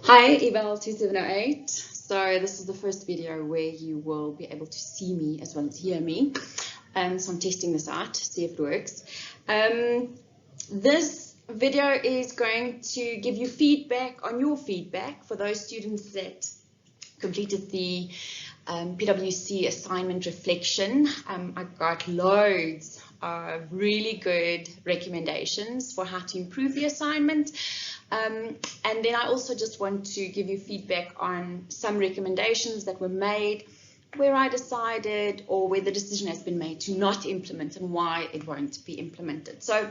Hi, Eval2708. So this is the first video where you will be able to see me as well as hear me. So I'm testing this out, see if it works. This video is going to give you feedback on your feedback for those students that completed the PwC Assignment Reflection. I got loads of really good recommendations for how to improve the assignment. And then I also just want to give you feedback on some recommendations that were made where I decided or where the decision has been made to not implement and why it won't be implemented. So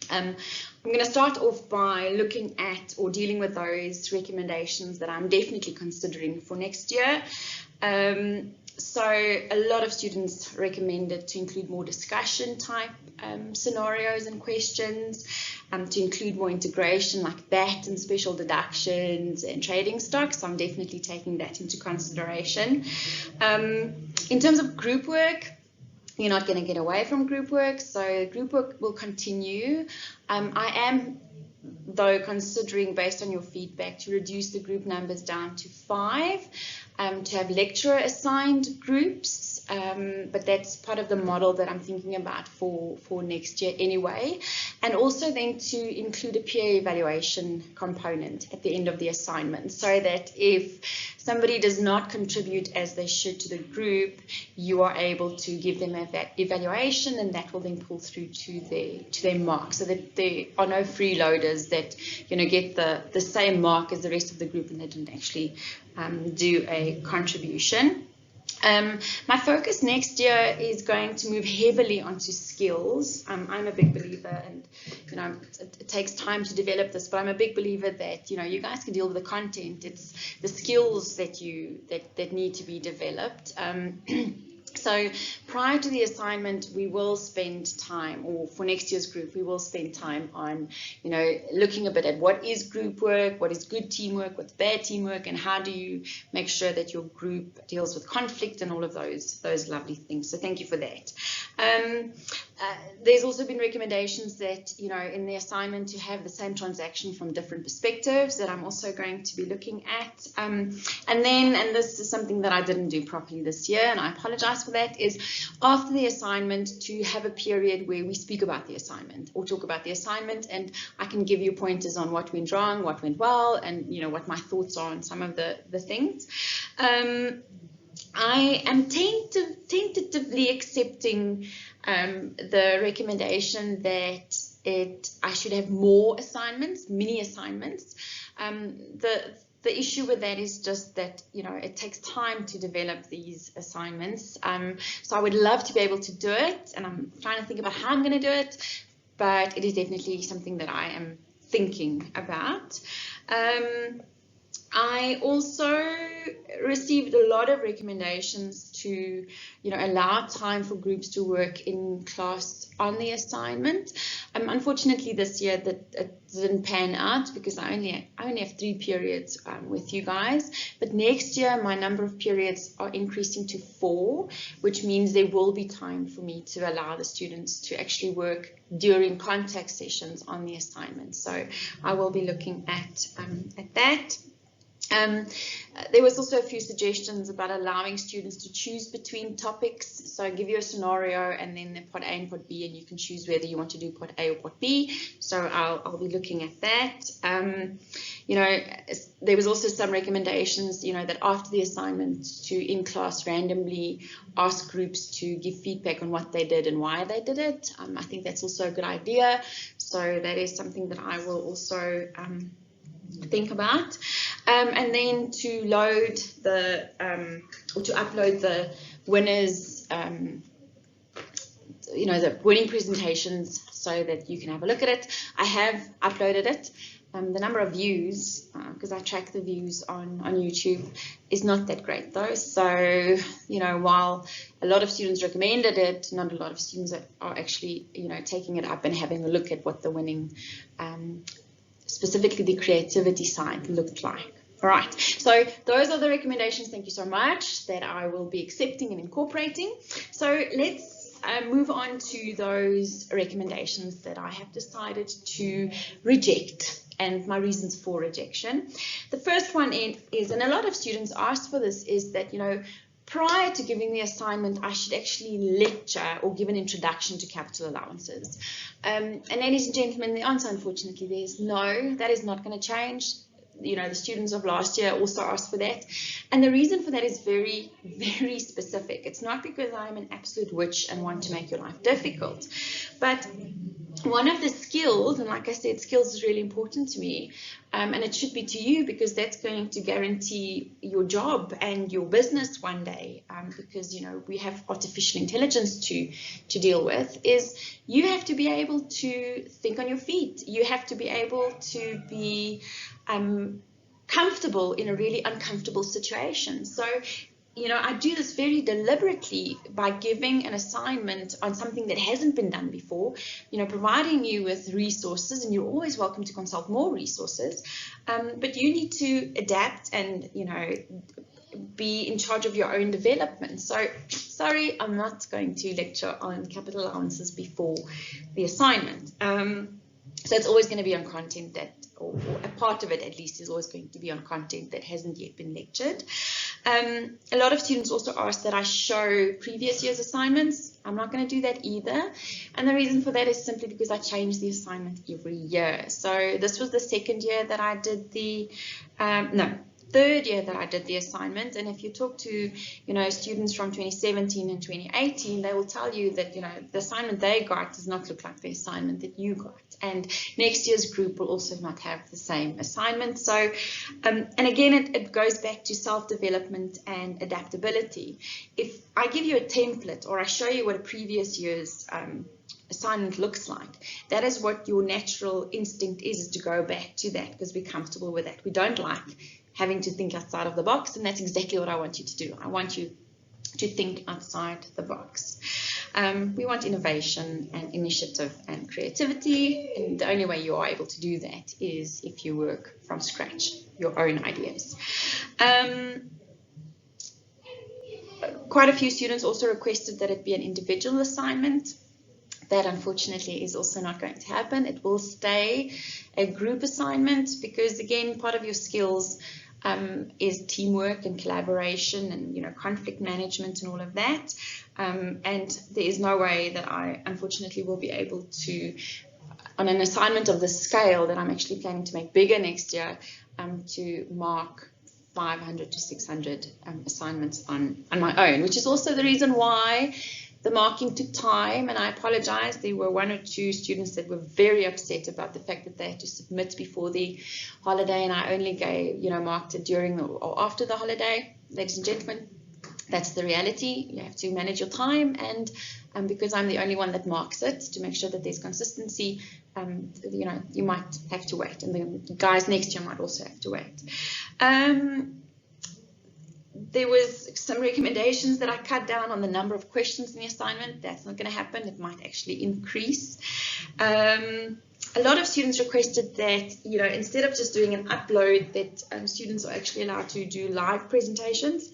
I'm going to start off by looking at or dealing with those recommendations that I'm definitely considering for next year. So a lot of students recommended to include more discussion type scenarios and questions, to include more integration like BAT and special deductions and trading stocks. So I'm definitely taking that into consideration. In terms of group work, you're not going to get away from group work, so group work will continue. I am, though, considering, based on your feedback, to reduce the group numbers down to 5, to have lecturer assigned groups, but that's part of the model that I'm thinking about for next year anyway, and also then to include a peer evaluation component at the end of the assignment, so that if somebody does not contribute as they should to the group, you are able to give them an evaluation, and that will then pull through to their mark, so that there are no freeloaders that get the same mark as the rest of the group and they didn't actually do a contribution. My focus next year is going to move heavily onto skills. I'm a big believer, and it takes time to develop this, but I'm a big believer that you guys can deal with the content. It's the skills that need to be developed. So prior to the assignment, we will spend time, or for next year's group, we will spend time on, looking a bit at what is group work, what is good teamwork, what's bad teamwork, and how do you make sure that your group deals with conflict and all of those lovely things. So thank you for that. There's also been recommendations that, in the assignment to have the same transaction from different perspectives that I'm also going to be looking at. And this is something that I didn't do properly this year, and I apologize for that, is after the assignment to have a period where we speak about the assignment or talk about the assignment, and I can give you pointers on what went wrong, what went well, and what my thoughts are on some of the things. I am tentatively accepting the recommendation that I should have more assignments, mini assignments. The issue with that is just that it takes time to develop these assignments. So I would love to be able to do it, and I'm trying to think about how I'm going to do it, but it is definitely something that I am thinking about. I also received a lot of recommendations to, allow time for groups to work in class on the assignment. Unfortunately, this year that didn't pan out because I only have 3 periods with you guys. But next year, my number of periods are increasing to 4, which means there will be time for me to allow the students to actually work during contact sessions on the assignment. So I will be looking at that. There was also a few suggestions about allowing students to choose between topics. So I give you a scenario and then the part A and part B, and you can choose whether you want to do part A or part B. So I'll be looking at that. There was also some recommendations, that after the assignment to in class randomly ask groups to give feedback on what they did and why they did it. I think that's also a good idea. So that is something that I will also think about. And then to load or to upload the winners, the winning presentations so that you can have a look at it. I have uploaded it. The number of views, because I track the views on YouTube, is not that great though. So, while a lot of students recommended it, not a lot of students are actually, taking it up and having a look at what the winning, specifically the creativity side, looked like. All right, so those are the recommendations, thank you so much, that I will be accepting and incorporating. So let's move on to those recommendations that I have decided to reject. and my reasons for rejection. The first one is, and a lot of students ask for this, is that, prior to giving the assignment, I should actually lecture or give an introduction to capital allowances. And ladies and gentlemen, the answer, unfortunately, there's no. That is not going to change. The students of last year also asked for that. And the reason for that is very, very specific. It's not because I'm an absolute witch and want to make your life difficult. But one of the skills, and like I said, skills is really important to me, and it should be to you, because that's going to guarantee your job and your business one day, because we have artificial intelligence to deal with, is you have to be able to think on your feet. You have to be able to be comfortable in a really uncomfortable situation. So I do this very deliberately by giving an assignment on something that hasn't been done before, providing you with resources, and you're always welcome to consult more resources, but you need to adapt and, be in charge of your own development. So, sorry, I'm not going to lecture on capital allowances before the assignment. So it's always going to be on content that, or a part of it at least, is always going to be on content that hasn't yet been lectured. A lot of students also ask that I show previous year's assignments. I'm not going to do that either. And the reason for that is simply because I change the assignment every year. So this was the second year that I did the, third year that I did the assignment. And if you talk to, students from 2017 and 2018, they will tell you that, the assignment they got does not look like the assignment that you got. And next year's group will also not have the same assignment. So, and again, it goes back to self-development and adaptability. If I give you a template, or I show you what a previous year's assignment looks like, that is what your natural instinct is to go back to that, because we're comfortable with that. We don't like having to think outside of the box, and that's exactly what I want you to do. I want you to think outside the box. We want innovation and initiative and creativity, and the only way you are able to do that is if you work from scratch, your own ideas. Quite a few students also requested that it be an individual assignment. That unfortunately is also not going to happen. It will stay a group assignment, because again, part of your skills is teamwork and collaboration and conflict management and all of that. And there is no way that I unfortunately will be able to, on an assignment of this scale that I'm actually planning to make bigger next year, to mark 500 to 600 assignments on my own, which is also the reason why the marking took time, and I apologize. There were one or two students that were very upset about the fact that they had to submit before the holiday, and I only marked it during or after the holiday. Ladies and gentlemen, that's the reality. You have to manage your time, and because I'm the only one that marks it, to make sure that there's consistency, you might have to wait, and the guys next year might also have to wait. There was some recommendations that I cut down on the number of questions in the assignment. That's not going to happen. It might actually increase. A lot of students requested that, instead of just doing an upload, that students are actually allowed to do live presentations.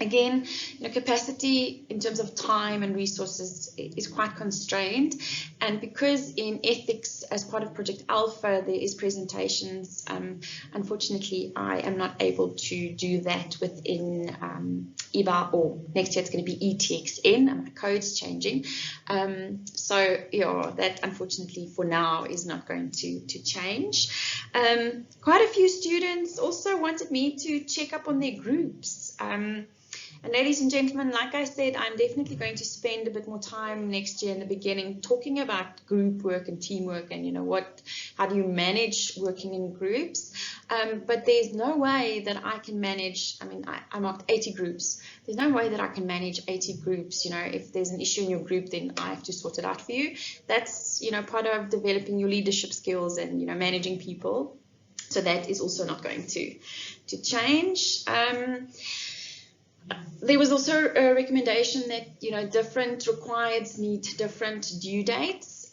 Again, capacity in terms of time and resources is quite constrained, and because in ethics, as part of Project Alpha, there is presentations, unfortunately, I am not able to do that within EBA, or next year it's going to be ETXN, and my code's changing. So, that unfortunately for now is not going to change. Quite a few students also wanted me to check up on their groups. And ladies and gentlemen, like I said, I'm definitely going to spend a bit more time next year in the beginning talking about group work and teamwork, and how do you manage working in groups. But there's no way that I can manage, I marked 80 groups. There's no way that I can manage 80 groups. If there's an issue in your group, then I have to sort it out for you. That's, part of developing your leadership skills and, managing people. So that is also not going to change. There was also a recommendation that, different requireds need different due dates.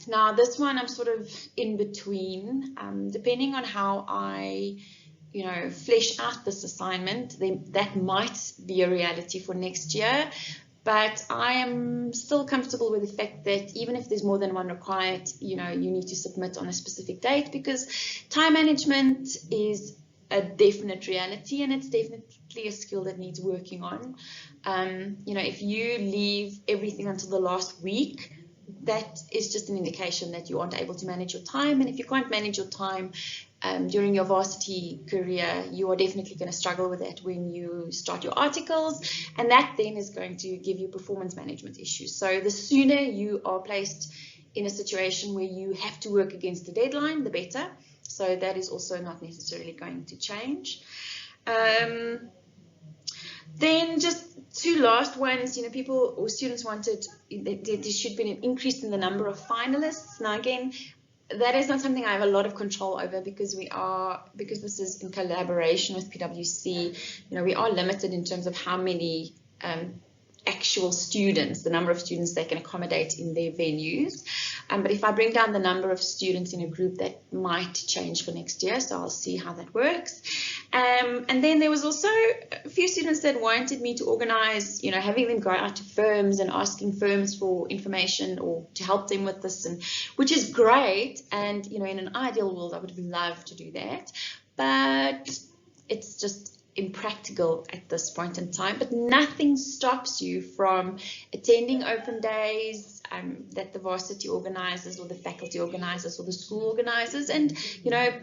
Now, this one I'm sort of in between, depending on how I, flesh out this assignment, then that might be a reality for next year. But I am still comfortable with the fact that even if there's more than one required, you need to submit on a specific date, because time management is a definite reality, and it's definitely a skill that needs working on. If you leave everything until the last week, that is just an indication that you aren't able to manage your time. And if you can't manage your time during your varsity career, you are definitely going to struggle with that when you start your articles, and that then is going to give you performance management issues. So the sooner you are placed in a situation where you have to work against the deadline, the better. So that is also not necessarily going to change. Then just two last ones, people or students wanted, there should be an increase in the number of finalists. Now again, that is not something I have a lot of control over, because this is in collaboration with PwC. We are limited in terms of how many actual students, the number of students they can accommodate in their venues. But if I bring down the number of students in a group, that might change for next year, so I'll see how that works. And then there was also a few students that wanted me to organize, having them go out to firms and asking firms for information or to help them with this, which is great. And, in an ideal world, I would have loved to do that, but it's just impractical at this point in time. But nothing stops you from attending open days that the varsity organizes, or the faculty organizes, or the school organizes, and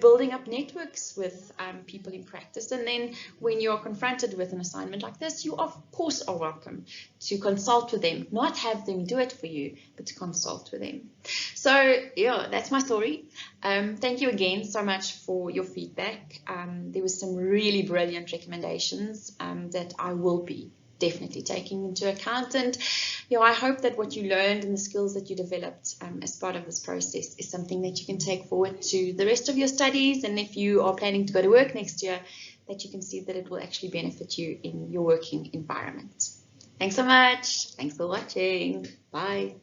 building up networks with people in practice. And then when you're confronted with an assignment like this, you of course are welcome to consult with them, not have them do it for you, but to consult with them. So yeah, that's my story. Thank you again so much for your feedback. There was some really brilliant recommendations that I will be definitely taking into account, and I hope that what you learned and the skills that you developed as part of this process is something that you can take forward to the rest of your studies, and if you are planning to go to work next year, that you can see that it will actually benefit you in your working environment. Thanks so much. Thanks for watching. Bye.